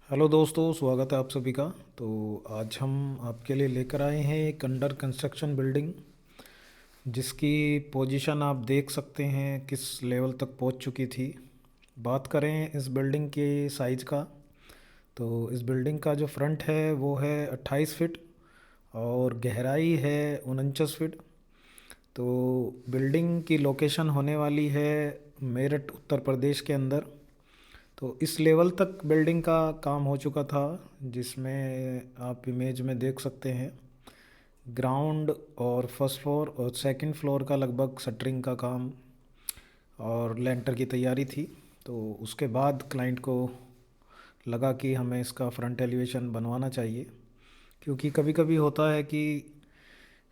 Hello दोस्तों, स्वागत है आप सभी का। तो आज हम आपके लिए लेकर आए हैं एक अंडर कंस्ट्रक्शन बिल्डिंग, जिसकी पोजीशन आप देख सकते हैं किस लेवल तक पहुंच चुकी थी। बात करें इस बिल्डिंग के साइज़ का, तो इस बिल्डिंग का जो फ्रंट है वो है 28 फीट और गहराई है 49 फीट। तो बिल्डिंग की लोकेशन होने वाली है मेरठ, उत्तर प्रदेश के अंदर। तो इस लेवल तक बिल्डिंग का काम हो चुका था, जिसमें आप इमेज में देख सकते हैं ग्राउंड और फर्स्ट फ्लोर और सेकंड फ्लोर का लगभग शटरिंग का काम और लेंटर की तैयारी थी। तो उसके बाद क्लाइंट को लगा कि हमें इसका फ्रंट एलिवेशन बनवाना चाहिए, क्योंकि कभी कभी होता है कि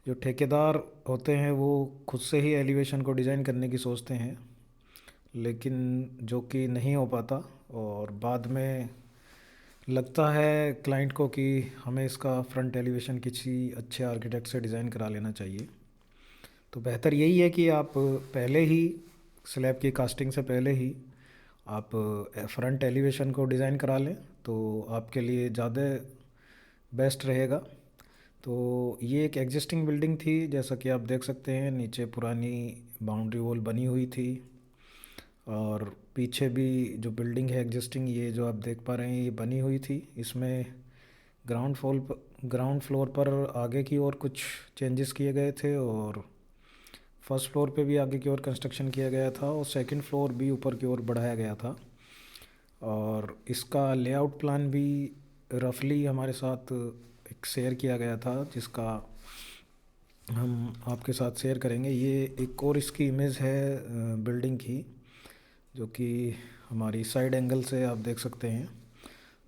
जो ठेकेदार होते हैं वो खुद से ही एलिवेशन को डिज़ाइन करने की सोचते हैं, लेकिन जो कि नहीं हो पाता। और बाद में लगता है क्लाइंट को कि हमें इसका फ्रंट एलिवेशन किसी अच्छे आर्किटेक्ट से डिज़ाइन करा लेना चाहिए। तो बेहतर यही है कि आप पहले ही स्लैब की कास्टिंग से पहले ही आप फ्रंट एलिवेशन को डिज़ाइन करा लें, तो आपके लिए ज़्यादा बेस्ट रहेगा। तो ये एक एग्जिस्टिंग बिल्डिंग थी, जैसा कि आप देख सकते हैं नीचे पुरानी बाउंड्री वॉल बनी हुई थी। और पीछे भी जो बिल्डिंग है एग्जिस्टिंग, ये जो आप देख पा रहे हैं ये बनी हुई थी। इसमें ग्राउंड फ्लोर पर आगे की ओर कुछ चेंजेस किए गए थे, और फर्स्ट फ्लोर पे भी आगे की ओर कंस्ट्रक्शन किया गया था, और सेकंड फ्लोर भी ऊपर की ओर बढ़ाया गया था। और इसका लेआउट प्लान भी रफली हमारे साथ एक शेयर किया गया था, जिसका हम आपके साथ शेयर करेंगे। ये एक और इसकी इमेज है बिल्डिंग की, जो कि हमारी साइड एंगल से आप देख सकते हैं।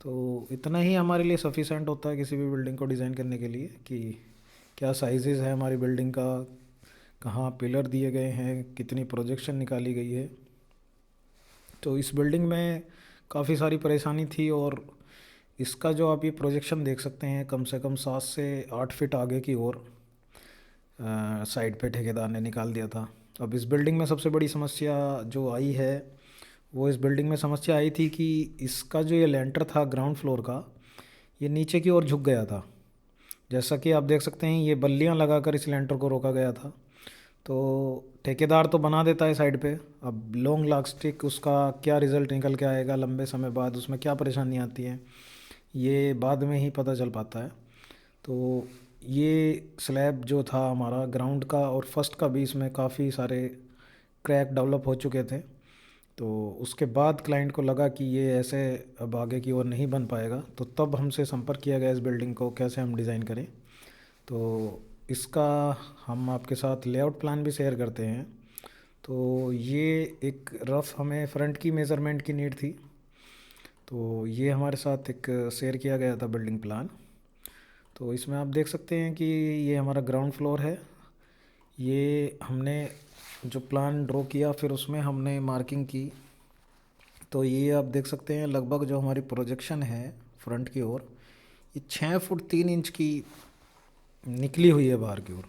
तो इतना ही हमारे लिए सफिशेंट होता है किसी भी बिल्डिंग को डिज़ाइन करने के लिए, कि क्या साइजेज़ है हमारी बिल्डिंग का, कहाँ पिलर दिए गए हैं, कितनी प्रोजेक्शन निकाली गई है। तो इस बिल्डिंग में काफ़ी सारी परेशानी थी, और इसका जो आप ये प्रोजेक्शन देख सकते हैं कम से कम 7 से 8 फीट आगे की ओर साइड पे ठेकेदार ने निकाल दिया था। अब इस बिल्डिंग में सबसे बड़ी समस्या जो आई है, वो इस बिल्डिंग में समस्या आई थी कि इसका जो ये लेंटर था ग्राउंड फ्लोर का, ये नीचे की ओर झुक गया था। जैसा कि आप देख सकते हैं ये बल्लियां लगाकर इस लेंटर को रोका गया था। तो ठेकेदार तो बना देता है साइड पे, अब लॉन्ग लास्टिक उसका क्या रिज़ल्ट निकल के आएगा लंबे समय बाद, उसमें क्या परेशानी आती है, ये बाद में ही पता चल पाता है। तो ये स्लैब जो था हमारा ग्राउंड का और फर्स्ट का भी, इसमें काफ़ी सारे क्रैक डेवलप हो चुके थे। तो उसके बाद क्लाइंट को लगा कि ये ऐसे अब आगे की ओर नहीं बन पाएगा, तो तब हमसे संपर्क किया गया इस बिल्डिंग को कैसे हम डिज़ाइन करें। तो इसका हम आपके साथ लेआउट प्लान भी शेयर करते हैं। तो ये एक रफ़ हमें फ्रंट की मेज़रमेंट की नीड थी, तो ये हमारे साथ एक शेयर किया गया था बिल्डिंग प्लान। तो इसमें आप देख सकते हैं कि ये हमारा ग्राउंड फ्लोर है। ये हमने जो प्लान ड्रॉ किया फिर उसमें हमने मार्किंग की। तो ये आप देख सकते हैं लगभग जो हमारी प्रोजेक्शन है फ्रंट की ओर, ये 6 फुट 3 इंच की निकली हुई है बाहर की ओर।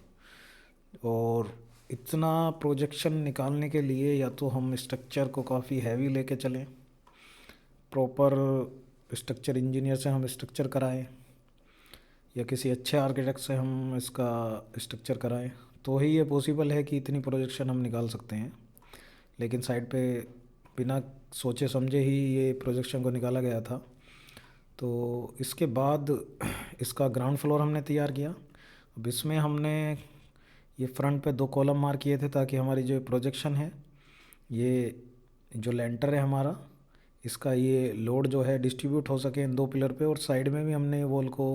और इतना प्रोजेक्शन निकालने के लिए या तो हम स्ट्रक्चर को काफ़ी हैवी लेके चलें, प्रॉपर स्ट्रक्चर इंजीनियर से हम स्ट्रक्चर कराएं, या किसी अच्छे आर्किटेक्ट से हम इसका स्ट्रक्चर कराएं, तो ही ये पॉसिबल है कि इतनी प्रोजेक्शन हम निकाल सकते हैं। लेकिन साइड पे बिना सोचे समझे ही ये प्रोजेक्शन को निकाला गया था। तो इसके बाद इसका ग्राउंड फ्लोर हमने तैयार किया। अब इसमें हमने ये फ्रंट पे 2 कॉलम मार्क किए थे, ताकि हमारी जो प्रोजेक्शन है, ये जो लेंटर है हमारा, इसका ये लोड जो है डिस्ट्रीब्यूट हो सके इन 2 पिलर पे। और साइड में भी हमने वॉल को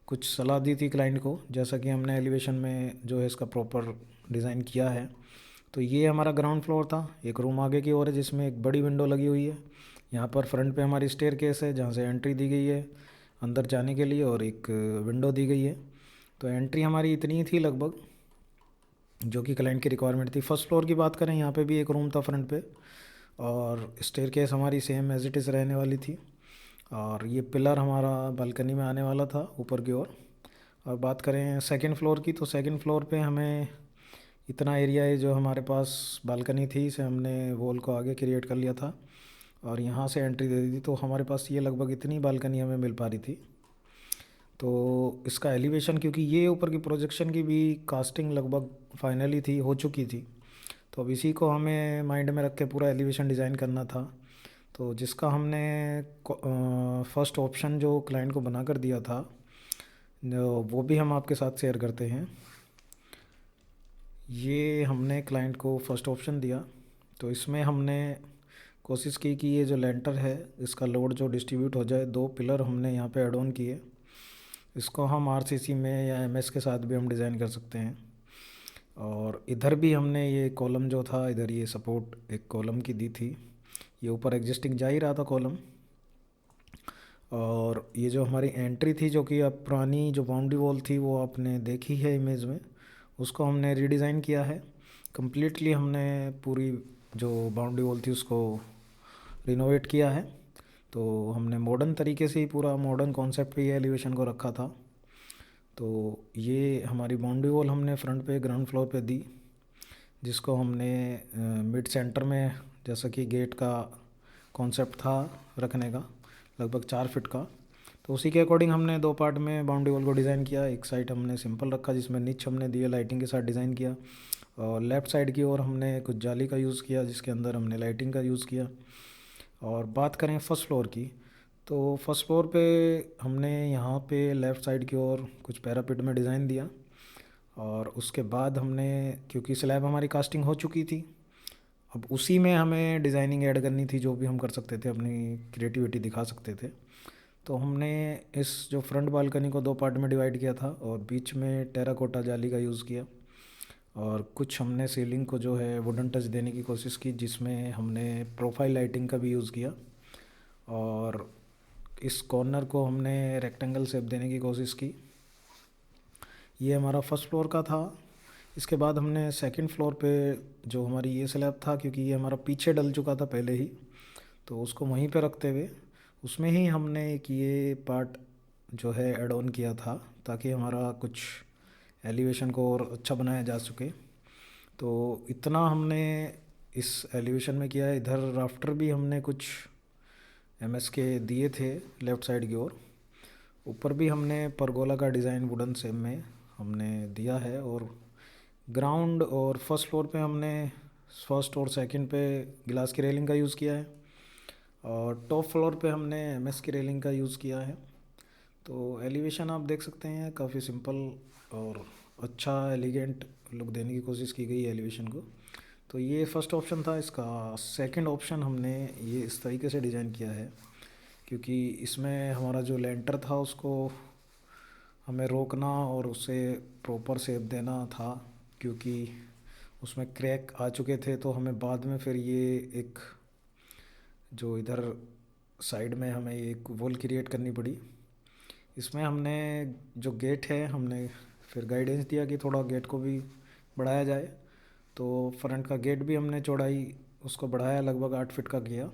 कुछ सलाह दी थी क्लाइंट को, जैसा कि हमने एलिवेशन में जो है इसका प्रॉपर डिज़ाइन किया है। तो ये हमारा ग्राउंड फ्लोर था। एक रूम आगे की ओर है जिसमें एक बड़ी विंडो लगी हुई है। यहाँ पर फ्रंट पे हमारी स्टेयर केस है जहाँ से एंट्री दी गई है अंदर जाने के लिए, और एक विंडो दी गई है। तो एंट्री हमारी इतनी ही थी लगभग, जो कि क्लाइंट की रिक्वायरमेंट थी। फर्स्ट फ्लोर की बात करें, यहाँ पे भी एक रूम था फ्रंट पे, और स्टेयर केस हमारी सेम एज इट इज़ रहने वाली थी। और ये पिलर हमारा बालकनी में आने वाला था ऊपर की ओर। और बात करें सेकंड फ्लोर की, तो सेकंड फ्लोर पे हमें इतना एरिया है जो हमारे पास बालकनी थी, इसे हमने वॉल को आगे क्रिएट कर लिया था। और यहाँ से एंट्री दे दी थी, तो हमारे पास ये लगभग इतनी बालकनी हमें मिल पा रही थी। तो इसका एलिवेशन, क्योंकि ये ऊपर की प्रोजेक्शन की भी कास्टिंग लगभग फाइनली थी, हो चुकी थी, तो अब इसी को हमें माइंड में रख के पूरा एलिवेशन डिज़ाइन करना था। तो जिसका हमने फर्स्ट ऑप्शन जो क्लाइंट को बना कर दिया था, वो भी हम आपके साथ शेयर करते हैं। ये हमने क्लाइंट को फर्स्ट ऑप्शन दिया, तो इसमें हमने कोशिश की कि ये जो लेंटर है इसका लोड जो डिस्ट्रीब्यूट हो जाए। 2 पिलर हमने यहाँ पे ऐड ऑन किए। इसको हम आरसीसी में या एमएस के साथ भी हम डिज़ाइन कर सकते हैं। और इधर भी हमने ये कॉलम जो था, इधर ये सपोर्ट एक कॉलम की दी थी, ये ऊपर एग्जिस्टिंग जा ही रहा था कॉलम। और ये जो हमारी एंट्री थी, जो कि अब पुरानी जो बाउंड्री वॉल थी वो आपने देखी है इमेज में, उसको हमने रीडिज़ाइन किया है कम्प्लीटली। हमने पूरी जो बाउंड्री वॉल थी उसको रिनोवेट किया है। तो हमने मॉडर्न तरीके से ही पूरा मॉडर्न कॉन्सेप्ट पे ये एलिवेशन को रखा था। तो ये हमारी बाउंड्री वॉल हमने फ्रंट पे ग्राउंड फ्लोर पे दी, जिसको हमने मिड सेंटर में, जैसा कि गेट का कॉन्सेप्ट था रखने का, लगभग 4 फीट का, तो उसी के अकॉर्डिंग हमने 2 पार्ट में बाउंड्री वॉल को डिज़ाइन किया। एक साइड हमने सिंपल रखा जिसमें निच हमने दिए लाइटिंग के साथ डिज़ाइन किया, और लेफ़्ट साइड की ओर हमने कुछ जाली का यूज़ किया जिसके अंदर हमने लाइटिंग का यूज़ किया। और बात करें फर्स्ट फ्लोर की, तो फर्स्ट फ्लोर पे हमने यहाँ पे लेफ़्ट साइड की ओर कुछ पैरापिट में डिज़ाइन दिया। और उसके बाद हमने, क्योंकि स्लैब हमारी कास्टिंग हो चुकी थी, अब उसी में हमें डिज़ाइनिंग ऐड करनी थी, जो भी हम कर सकते थे, अपनी क्रिएटिविटी दिखा सकते थे। तो हमने इस जो फ्रंट बालकनी को 2 पार्ट में डिवाइड किया था, और बीच में टेराकोटा जाली का यूज़ किया। और कुछ हमने सीलिंग को जो है वुडन टच देने की कोशिश की, जिसमें हमने प्रोफाइल लाइटिंग का भी यूज़ किया। और इस कॉर्नर को हमने रेक्टेंगल शेप देने की कोशिश की। ये हमारा फर्स्ट फ्लोर का था। इसके बाद हमने सेकंड फ्लोर पे जो हमारी ये स्लैब था, क्योंकि ये हमारा पीछे डल चुका था पहले ही, तो उसको वहीं पे रखते हुए उसमें ही हमने एक ये पार्ट जो है ऐड ऑन किया था, ताकि हमारा कुछ एलिवेशन को और अच्छा बनाया जा सके। तो इतना हमने इस एलिवेशन में किया है। इधर राफ्टर भी हमने कुछ एमएस के दिए थे लेफ़्ट साइड की ओर। ऊपर भी हमने परगोला का डिज़ाइन वुडन सेम में हमने दिया है। और ग्राउंड और फर्स्ट फ्लोर पे हमने फर्स्ट और सेकंड पे गिलास की रेलिंग का यूज़ किया है, और टॉप फ्लोर पे हमने एमएस की रेलिंग का यूज़ किया है। तो एलिवेशन आप देख सकते हैं, काफ़ी सिंपल और अच्छा एलिगेंट लुक देने की कोशिश की गई है एलिवेशन को। तो ये फर्स्ट ऑप्शन था। इसका सेकंड ऑप्शन हमने ये इस तरीके से डिज़ाइन किया है, क्योंकि इसमें हमारा जो लेंटर था उसको हमें रोकना और उसे प्रॉपर शेप देना था, क्योंकि उसमें क्रैक आ चुके थे। तो हमें बाद में फिर ये एक जो इधर साइड में हमें एक वॉल क्रिएट करनी पड़ी। इसमें हमने जो गेट है, हमने फिर गाइडेंस दिया कि थोड़ा गेट को भी बढ़ाया जाए। तो फ्रंट का गेट भी हमने चौड़ाई उसको बढ़ाया, लगभग 8 फीट का किया।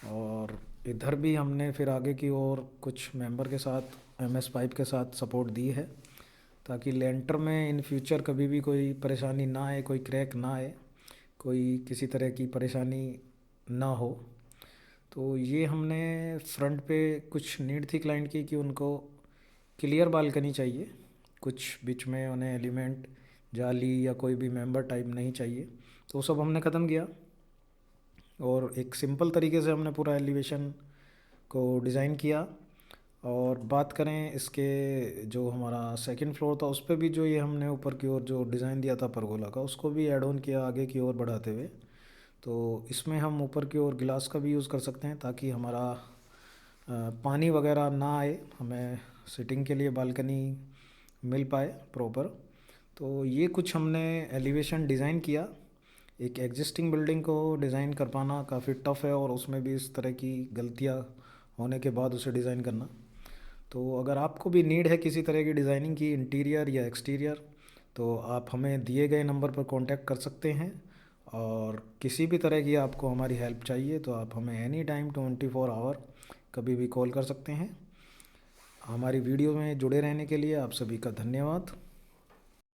और इधर भी हमने फिर आगे की ओर कुछ मेंबर के साथ एमएस पाइप के साथ सपोर्ट दी है, ताकि लेंटर में इन फ्यूचर कभी भी कोई परेशानी ना आए, कोई क्रैक ना आए, कोई किसी तरह की परेशानी ना हो। तो ये हमने फ्रंट पे कुछ नीड थी क्लाइंट की कि उनको क्लियर बालकनी चाहिए, कुछ बीच में उन्हें एलिमेंट जाली या कोई भी मेंबर टाइप नहीं चाहिए। तो वो सब हमने ख़त्म किया, और एक सिंपल तरीके से हमने पूरा एलिवेशन को डिज़ाइन किया। और बात करें इसके, जो हमारा सेकंड फ्लोर था उस पर भी जो ये हमने ऊपर की ओर जो डिज़ाइन दिया था परगोला का, उसको भी ऐड ऑन किया आगे की ओर बढ़ाते हुए। तो इसमें हम ऊपर की ओर गिलास का भी यूज़ कर सकते हैं, ताकि हमारा पानी वगैरह ना आए, हमें सिटिंग के लिए बालकनी मिल पाए प्रॉपर। तो ये कुछ हमने एलिवेशन डिज़ाइन किया। एक एग्जिस्टिंग बिल्डिंग को डिज़ाइन कर पाना काफ़ी टफ़ है, और उसमें भी इस तरह की गलतियाँ होने के बाद उसे डिज़ाइन करना। तो अगर आपको भी नीड है किसी तरह की डिज़ाइनिंग की, इंटीरियर या एक्सटीरियर, तो आप हमें दिए गए नंबर पर कांटेक्ट कर सकते हैं। और किसी भी तरह की आपको हमारी हेल्प चाहिए तो आप हमें एनी टाइम 24 आवर कभी भी कॉल कर सकते हैं। हमारी वीडियो में जुड़े रहने के लिए आप सभी का धन्यवाद।